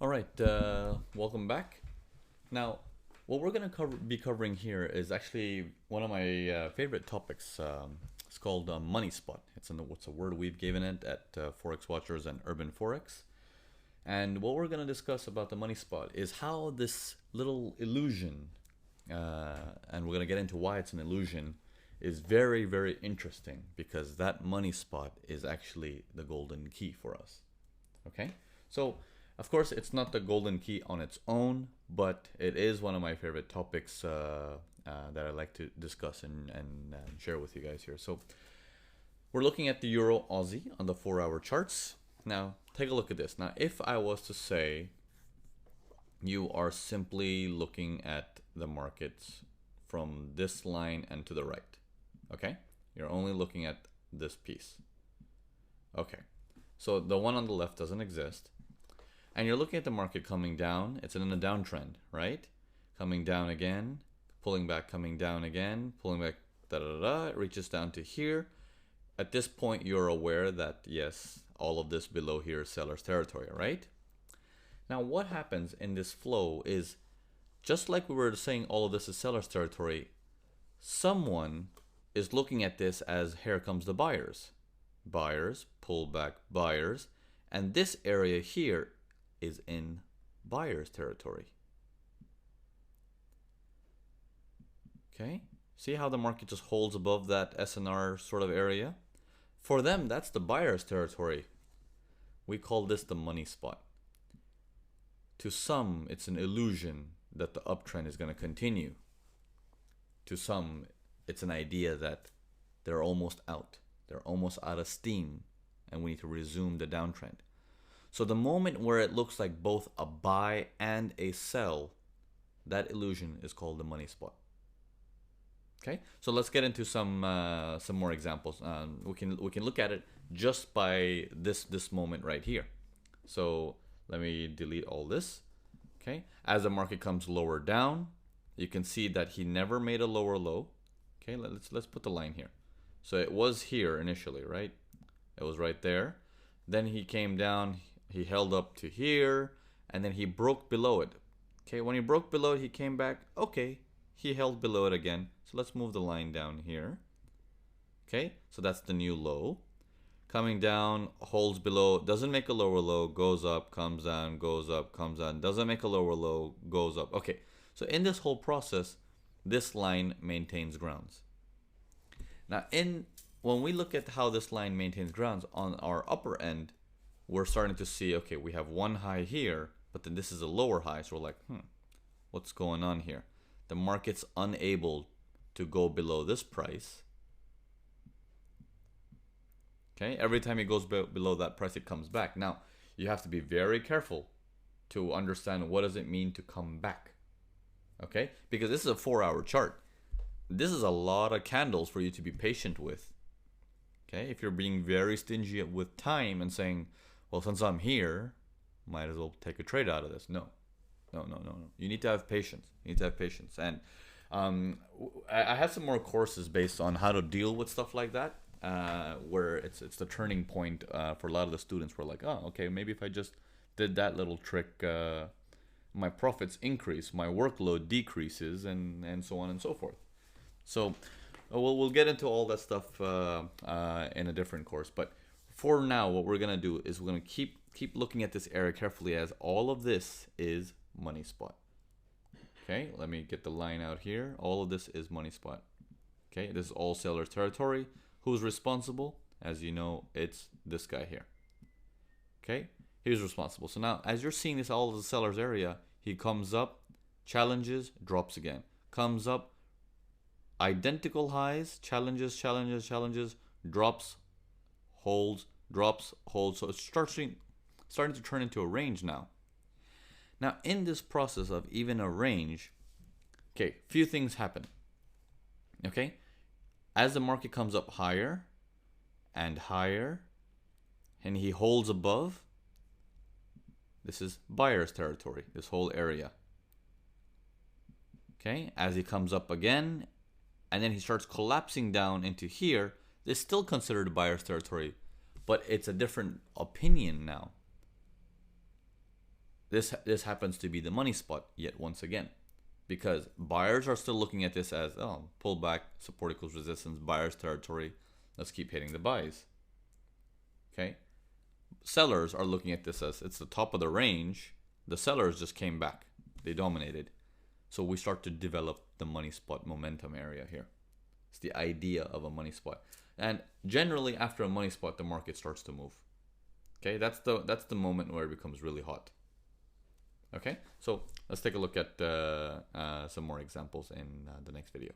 All right, welcome back. Now, what we're going to be covering here is actually one of my favorite topics. It's called money spot. What's a word we've given it at Forex Watchers and Urban Forex. And what we're going to discuss about the money spot is how this little illusion, and we're going to get into why it's an illusion, is very, very interesting because that money spot is actually the golden key for us. Okay? So, of course, it's not the golden key on its own, but it is one of my favorite topics that I like to discuss and share with you guys here. So, we're looking at the Euro Aussie on the 4-hour charts. Now, take a look at this. Now, if I was to say you are simply looking at the markets from this line and to the right, okay? You're only looking at this piece. Okay, so the one on the left doesn't exist. And you're looking at the market coming down. It's in a downtrend, right? Coming down again, pulling back, coming down again, pulling back, da-da-da-da. It reaches down to here. At this point, you're aware that, yes, all of this below here is seller's territory, right? Now, what happens in this flow is, just like we were saying all of this is seller's territory, someone is looking at this as here comes the buyers. Buyers, pull back buyers, and this area here is in buyer's territory. Okay, see how the market just holds above that SNR sort of area? For them, that's the buyer's territory. We call this the money spot. To some, it's an illusion that the uptrend is going to continue. To some, it's an idea that they're almost out. They're almost out of steam, and we need to resume the downtrend. So the moment where it looks like both a buy and a sell, that illusion is called the money spot. Okay, so let's get into some more examples. We can look at it just by this moment right here. So let me delete all this. Okay, as the market comes lower down, you can see that he never made a lower low. Okay, let's put the line here. So it was here initially, right? It was right there. Then he came down. He held up to here, and then he broke below it. Okay, when he broke below it, he came back. Okay, he held below it again. So let's move the line down here. Okay, so that's the new low. Coming down, holds below, doesn't make a lower low, goes up, comes down, goes up, comes down, doesn't make a lower low, goes up. Okay, so in this whole process, this line maintains grounds. Now, when we look at how this line maintains grounds on our upper end, we're starting to see, okay, we have one high here, but then this is a lower high. So we're like, what's going on here? The market's unable to go below this price. Okay, every time it goes below that price, it comes back. Now, you have to be very careful to understand what does it mean to come back. Okay, because this is a 4-hour chart. This is a lot of candles for you to be patient with. Okay, if you're being very stingy with time and saying, well, since I'm here, might as well take a trade out of this. No. You need to have patience. And I have some more courses based on how to deal with stuff like that, where it's the turning point for a lot of the students. Were like, oh, okay, maybe if I just did that little trick, my profits increase, my workload decreases, and so on and so forth. So we'll get into all that stuff in a different course, but for now, what we're gonna do is we're gonna keep looking at this area carefully, as all of this is money spot. Okay, let me get the line out here. All of this is money spot. Okay, this is all seller's territory. Who's responsible? As you know, it's this guy here. Okay, he's responsible. So now, as you're seeing this all of the seller's area, he comes up, challenges, drops again. Comes up, identical highs, challenges, drops, holds, drops, holds. So it's starting to turn into a range now. Now, in this process of even a range, okay, few things happen. Okay, as the market comes up higher and higher, and he holds above, this is buyer's territory, this whole area. Okay, as he comes up again, and then he starts collapsing down into here, this is still considered buyer's territory, but it's a different opinion now. this happens to be the money spot yet once again, because buyers are still looking at this as, oh, pullback, support equals resistance, buyer's territory, let's keep hitting the buys. Okay, sellers are looking at this as it's the top of the range, the sellers just came back, they dominated, so we start to develop the money spot momentum area here. It's the idea of a money spot, and generally after a money spot the market starts to move. Okay, that's the moment where it becomes really hot. Okay, so let's take a look at some more examples in the next video.